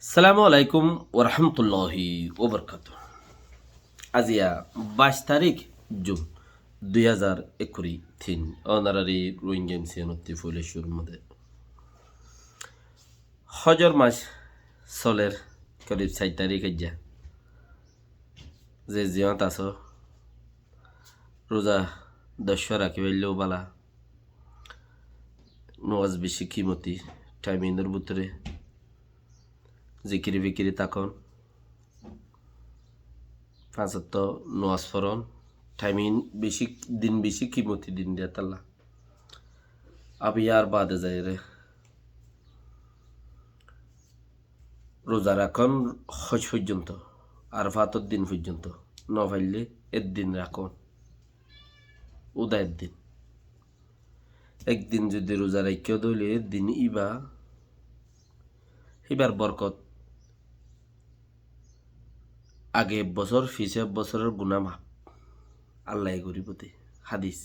সালামু আলাইকুম ওরহামতুল্লাহি ওবরকাত। আজিয়া 22 তারিখ জুন 2021 অনারারি রোহিঙ্গা সিয়ানত্তি ফুলেশ্বর মধ্যে হজর মাস চলের করিব 4 তারিখ যা যে জিয়ত আস রোজা 10 রাখি পাইলেও বালা নওয়াজ বেশি কিমতি টাইমিনের ভিতরে জিকিরি বিকিরি তাকন পাঁচত নওয়াজ ফরন টাইমিন বেশি দিন বেশি কিমতি দিন দিয়া তাল্লা আবি আর বাদে যায় রে রোজা রাখন হজ পর্যন্ত আর ফাতর দিন পর্যন্ত ন ফাইলে দিন রাখন উদয়ের দিন একদিন যদি রোজা রাখিও দইলে দিন এবার বরকত আগে বছর ফিসে বছরের গুনাহ মাপ আল্লাহ গরিবতে হাদিস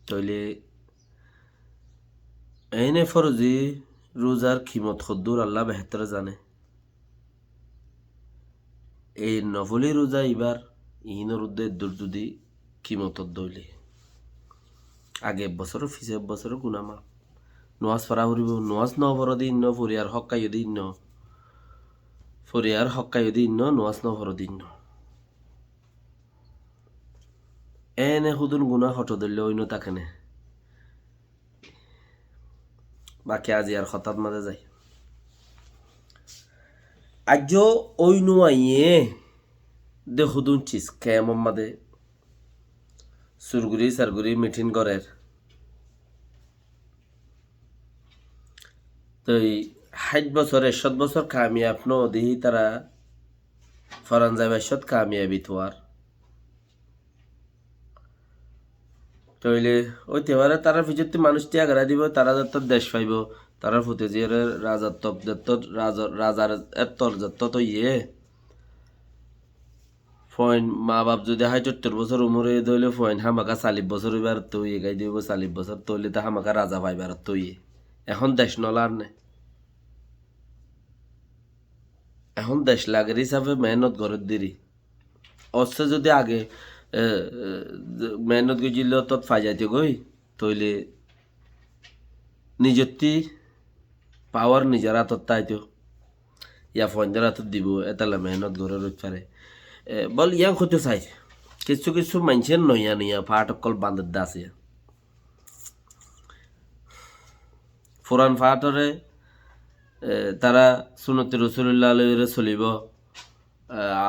তইলে এনে ফরজি রোজার খিমত খদ্দুর আল্লাহ বেহতর জানে। এই নফলি রোজা এবার ইহিনের উদ্দেশ্য দূর যদি খিমতত দইলে আগে বছর ফিসে বছর গুনাহ মাপ নোয়াজ ফরা হরিব নোয়াজ ন ফর দিন ন ফরিয়ার হকাই দিন ন ফরিয়ার হকাই দিন ন নোয়াজ ন ফর দিন ন এনে হুদুন গুনাহ হট দিলে অন্য তাকেনে বাকি আজি আর হঠাৎ মাঝে যাই আজ ওই নুয়াইয়ে দে হুদুন চিস কেমন মাদে সুরগুড়ি সারগুড়ি মিঠিন গড়ের তো 60 বছর 61 বছর কামিয়াব ন দিহি তারা ফরান যায় 22 কামিয়াবি তোয়ার তইলে ওই তেবারে তারা ফিজতে মানুষ টিয়া গাড়া দিব তারা যত দেশ পাইব তারা ফুটে যে রাজাত্ব রাজার এত্তর যত তো ফয়েন মা বাপ যদি 75 বছর উমরে দইলে ফয়েন হামাকা 40 বছর এবার তো গাই দিব 40 বছর তইলে তা হামাকা রাজা পাইবার তো এখন দেশ নলার নে এখন দেশ লাগের হিসাবে মেহনত ঘরের দিরি অস্ত্র যদি আগে মেহনত গেছিল তত ফাইজাইতে গই তইলে নিজতি পাওয়ার নিজের হাতত তাইতো ইয়া ফয়েনদের হাতত দিব এতালা মেহনত ঘরের পারে বল ইয়াং হতে চাই কিছু কিছু মানুষের নইয়া নিয়া ফাট অকল বান্ধব দাসে ফুরান ফাটরে তারা সুনতি রসুল্লাহ লইরে চলিব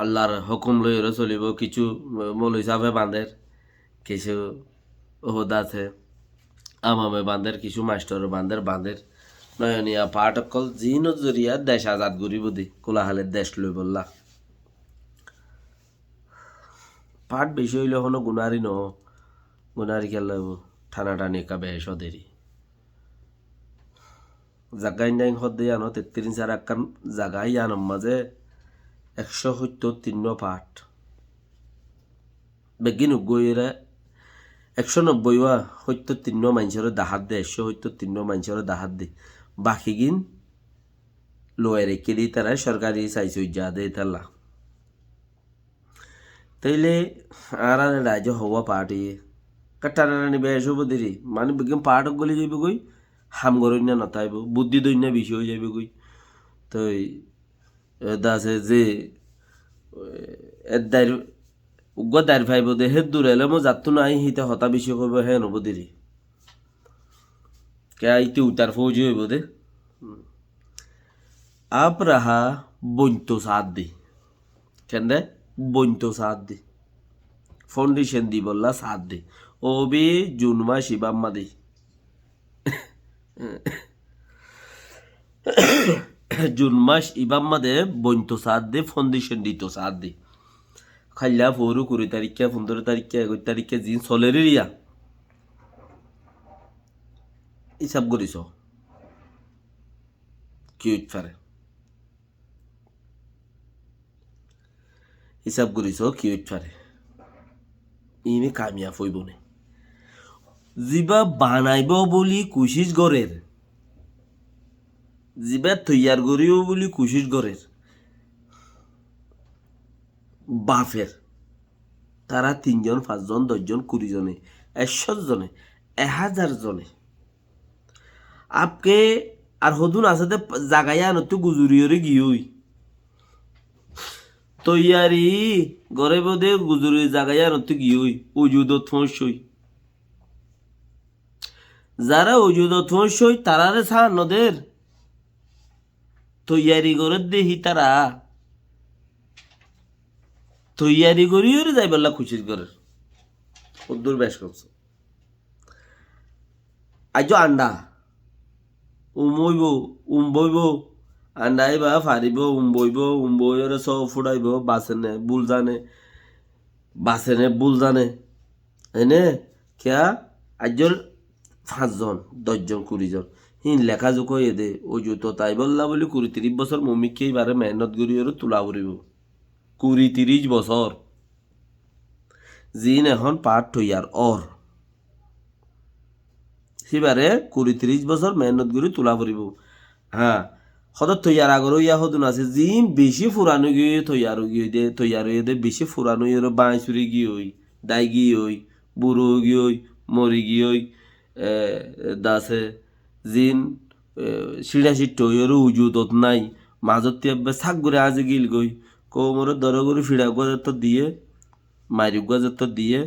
আল্লাহর হুকুম লইরে চলিব কিছু মৌল হিসাবে বাঁধের কিছু ওহদ আছে আমামে বাঁধের কিছু মাস্টার বাঁধের নয়নিয়া পাট অকল জিন জরিয়া দেশ আজাদ গরিব দি কোলাহালের দেশ লই বললা পাট বেশি হইলে এখনো গুনারি ন গুনারি খেলা ঠানা টানি কাবে সদেরি জাগাই নাই হদে আনো 33 জাগাই আনম মাঝে 173 পাট বেগিন গইরা 190 73 মানুষের দাহাত দে 173 মানুষের দাহাত দে বাকি গিন লোয়ে রেখে দিই তারা সরকারি চাইছে যা দে তালা তাইলে আর রাজ্য হওয়া পার্টি কাটারানি বেশ হবো দেরি মানে বিজ্ঞান পাঠক গলি যাইব গই হাম গরই না নতাইব বুদ্ধি দৈন্য বেশি হয়ে যাইব গই তো দাসে যে এর উগ্র দাঁড় ভাইব দে হে দূর এলে মই যাতো নাই হিতে হতা বেশি করব হে নব দেরি কে আইতে উতার ফৌজি হইব দে আপ রাহা বইতো সাথ দি কেন বইতো সাথ দি ফাউন্ডেশন দি বললা সাথ দি ও বি জুন মাস ইবাম্মা দি জুন মাস ইবাম্মা দে বইতো সাথ দে ফাউন্ডেশন দিত সাথ দি খাইলা ফোরু 20 তারিখে 15 তারিখে 21 তারিখে জিন চলেরি রিয়া হিসাব করিস কি হইতে পারে হিসাব করিস কি হইতে পারে ইনি কামিয়াব হইব নে যিবা বানাইব বলি কুশিস গড়ের জিবা তৈয়ার করিও বলি কোশিশ করে বাফের তারা 3 জন 5 জন 10 জন 20 জনে 100 জনে 1000 জনে আপকে আর হদুন আছে জাগাইয়া নতু গুজুরিয়রে গিয়েই তৈয়ারি গরে বোধে গুজুরি জাগাইয়া নতু গিয়েই ওজুদত ফসই যারা ওজুদত ফসই তারারে সা নদের তৈয়ারি করে দেহি তারা তৈয়ারি করিও যাই বললা খুশির করে উদ্দুর বেশ করছো আজ আন্ডা উমইব উমবইব আন্ডাইবা ফারিব উমবইরে সব ফুটাইব বাসেনে বুল জানে বাসেনে বুল জানে এনে কেয়া আজর 5 জন 10 জন 20 জন হিন লেখা জোক এদে ওই তো তাই বললা বলি 20-30 বছর মমিকে এবারে মেহনত করিও তোলা করিব 20-30 বছর জিন এখন পাঠ তৈয়ার অর সিবারে 20-30 বছর মেহনত করে তোলা পড়িব হ্যাঁ সদর তৈয়ার আগর ইয়া সদুন আছে জিম বেশি ফুরানো গিয়ে তৈয়ার হয়ে দে বেশি ফুরানো ইয়ে বাঁই চুরি গিয়ে হই দাই গিয়ে হই বুড়ো গিয়ে হই মরি গিয়ে হই দাসে জিন সিঁড়া সিট হইয়েরও উজুদত নাই মাজত তিয়াবে শাক করে আজি গিল গই কোমরে দর করে ফিড়া গজে তো দিয়ে মারি গজে তো দিয়ে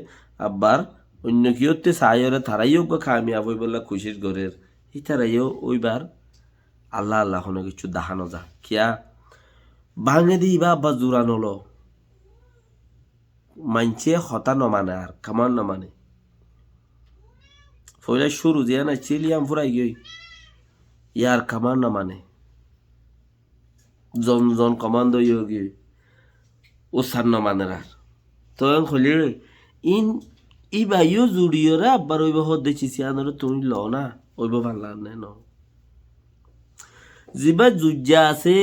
আবার অন্য কিয়তে সায়রে তারাইও খামিয়াব হই বললা খুশির ঘরের ই তারাইও ওইবার আল্লাহ আল্লাহ কোনো কিছু দেখানো যা কিয়া ভাঙে দিবা বা জোরানো লো মানছে হতা নমানে আর কামান নমানে ফলে শুরু যে না চিলিয়াম ফুরাই গই ইয়ার কামান নমানে জন জন কমান্ড ইয়ে গিয়ে ও সার নমানে আর তো হলে ইন ইবাইও জুড়িয়রে আব্বার ওইব হদ্দেছি সিয়ানোর তুমি ল না ওইব ভাল্লা নে ন যিবা যুজ্জা আছে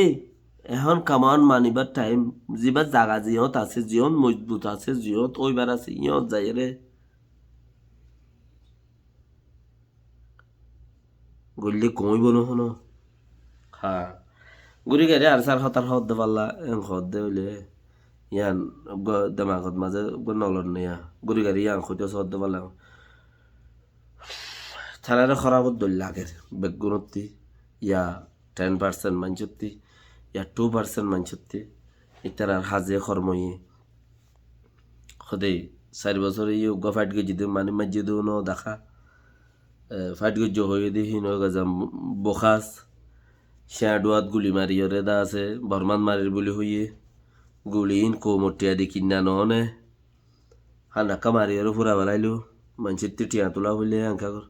এখন কামান মানিবার টাইম যিবা জাগা জিহত আছে জিহত মজবুত আছে জিহত ওইবার আছে ইহত যাই রে গল্লি কমিব নহন হ্যাঁ গুড়ি গাড়ি আর সার হতার হদ দে পাল্লা হদ দে হইলে ইয়ান দেমাগত মাঝে নলর নেয়া গুড়ি গাড়ি ইয়ান খুঁজে হদ দে পাল্লা থানারে খরাবত দল লাগে বেগুনতি ইয়া 10% মানসুত্তি ইয়া 2% মানসুত্তি ইতার আর হাজে কর্ময়ে সদেই 4 বছর ইয়ে ফাইট গেছি দে মানে মাঝে দে ন দেখা ফাইট গেছি হয়ে দি হিন গাজাম বখাস শ্যাডুয়াত গুলি মারিও রেদা আছে বর্মান মারির বলি হইয়ে গুলি ইন কোমটিয়া দি কিনা নহনে হানাকা মারিও ফুরা বেলাইলো মানসুত্তি টিয়া তোলা হইলে আঙ্কা কর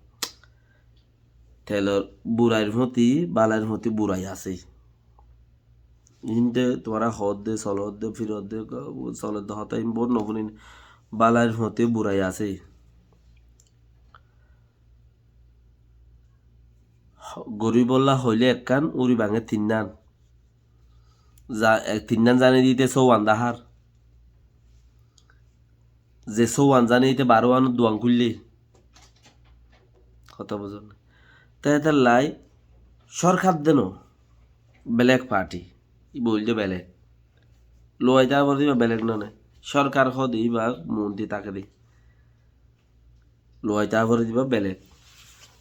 তেলর বুড়াইর মতি বালাইর মতি বুড়াই আছে ইনতে তোরা হদ দে চলত দে ফিরত দে চলত দে হতাই বোর নবনিন বালাইর মতি বুড়াই আছে গরিবল্লা হইলে একখান উড়ি ভাঙে 3 নান যা 3 নান জানি দিতে 54 দাহার যে 54 জানি দিতে 12 আন দুয়াং খুললে কথা বুঝুন তাই তার লাই সরকার দেন ব্ল্যাক পার্টি বলছে ব্যালেক লোয়াইতে আবার দিবা ব্যালেক না সরকার হদি বা মন্ত্রী তাকে দি লোয়াইতে আবার দিবা ব্যালেক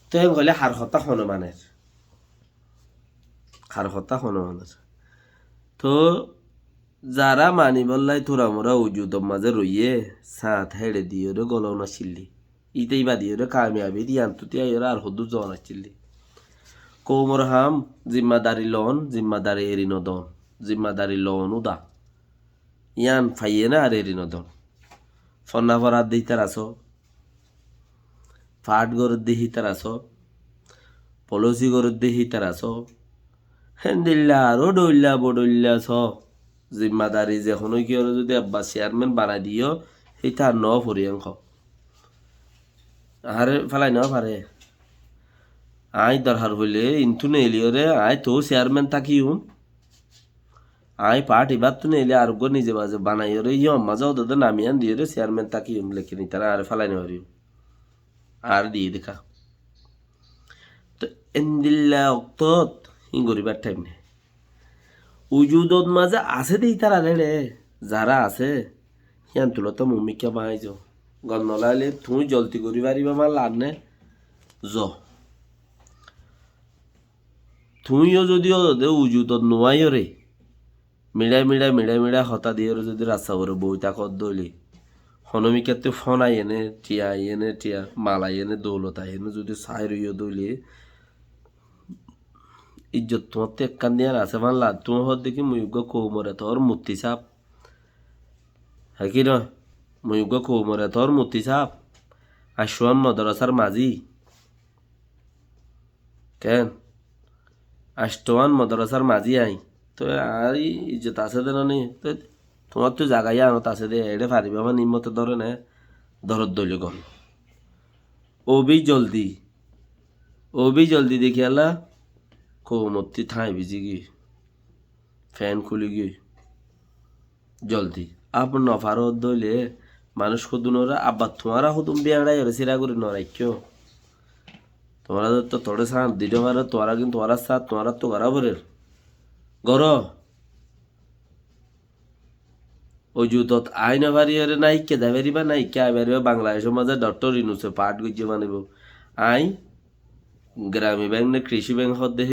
তো এম গলে হার হতা হনুমানের হার হতা হনুমানের তো যারা মানি বললাই তোরা মোরা উজুদম মাঝে রইয়ে সাথ হেড়ে দিয়ে রে গলাও না চিল্লি ইতেই বা দিয়ে রে কামিয়াবি দিয়ান তো তিয়া আর হদু জন চিল্লি কোমর হাম জিম্মাদারি এরি নদন জিম্মাদারি লন উদা ইয়ান ফাইয়ে না আর এরি নদন ফন্না ফরাত দিই তার আস ফাট গরত দিহি তার আস পলসি গরত দিহি তার আস হেন্দিল্লা রোডল্লা বডল্লা স জিম্মাদারি যেখনো কি যদি আব্বা চেয়ারম্যান বানাই দিও সেই তার ন ফরিয়াংখ আরে ফেলাই ন পারে আই দরকার হইলে ইনতু নেলিওরে আই তো চেয়ারম্যান তাকিউম আই পার্ট এবার তো নেলে আরোগ্য নিজে মাঝে বানাইরে ইয়ে মাঝাও দাদা নামিয়ান দিয়ে রে চেয়ারম্যান তাকিউম লেখে নি তারা আর ফেলাই নেওয়ারিও আর দিয়ে দেখা তো এন্দিল্লা অক্তত হিং গরিবার টাইম নেই উজুদত মাঝে আছে দেই তারা রে যারা আছে সিয়ান তুলো তো মুমিকা বাহাইছ গন্নলাইলে তুই জলদি করি পারিবা আমার লাভ নে জ তুইও যদিও উজুদত নোয়াইও রে মিড়াই হতা দিয়ে যদি রাস্তা করে বই তাকত দইলি হনমিকাতে ফোন আইয়েনে টিয়া মাল আইয়েনে দৌলত আইয়েনে যদি সাই রইও দইলি ইজ্জত তোমার তো একখান দিয়ে আছে মানলা তোমার হর দেখি মুয়োগ্য কৌমরে তোর মূর্তি সাপ হ্যাঁ কি নয় মুয়োগ্য কৌমরে তোর মূর্তি সাপ আর সোয়ান মদরসার মাঝি কেন আষ্টওয়ান মদরসার মাঝি আই তো আর ইজ্জত আছে দেন নি তো তোমার তো জাগাই আনত আছে দে এড়ে পারিবে আমার নিম্মতে ধরে নে ধরত দইল গল ও বি জলদি দেখি আলা কৌমতি ঠাঁই ভিজি গি ফ্যান খুলি গি জলদি আপ নফারত দইলে মানুষ খুদুনরা আব্বা তোমারা হুতুম বিয়াড়াই হরে সিরা করে নরাইক্য তোমরা তো তোড়ে সাঁত দিতে পারে তোরা কিন্তু তোরা সাথ তোরা তো বরাবরের গর ওই জুতত আইন বাড়িয়ারে নাইকে দেবেরিবা নাইকে আইবারিবা বাংলাদেশের মাঝে ডক্টর ইনুসে পাঠ গুজে মানিব আই গ্রামী ব্যাংক না কৃষি ব্যাংক হতে